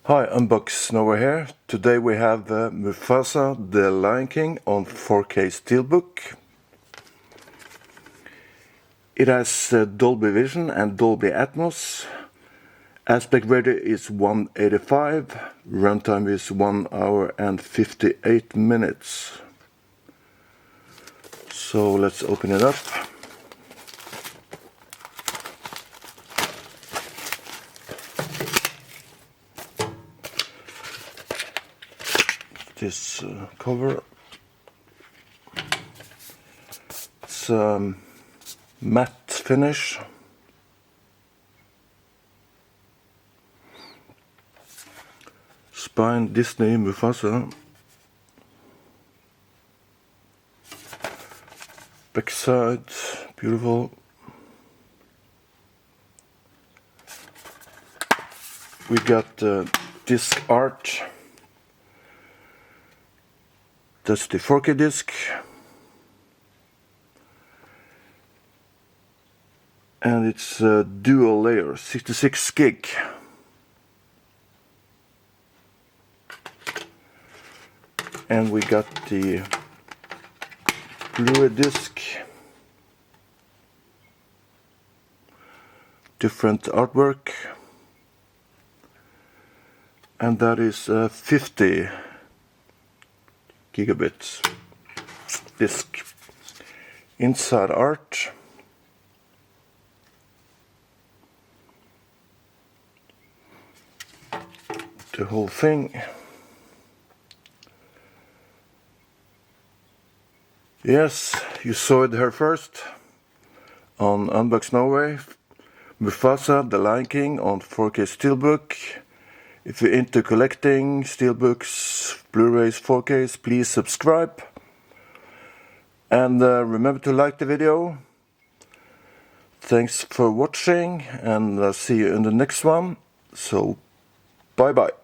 Hi, Unbox Norway here. Today we have Mufasa, the Lion King on 4K Steelbook. It has Dolby Vision and Dolby Atmos. Aspect ratio is 185. Runtime is 1 hour and 58 minutes. So let's open it up. This cover. It's matte finish. Spine Disney Mufasa. Backside, beautiful. We got disc art. That's the 4K disc. And it's a dual layer, 66 gig. And we got the blu-ray disc. Different artwork. And that is 50 gigabits disc. Inside art. The whole thing. Yes, you saw it here first on Unbox Norway. Mufasa, the Lion King on 4K Steelbook. If you're into collecting Steelbooks, Blu-rays, 4Ks, please subscribe. And remember to like the video. Thanks for watching, and I'll see you in the next one. So, bye bye.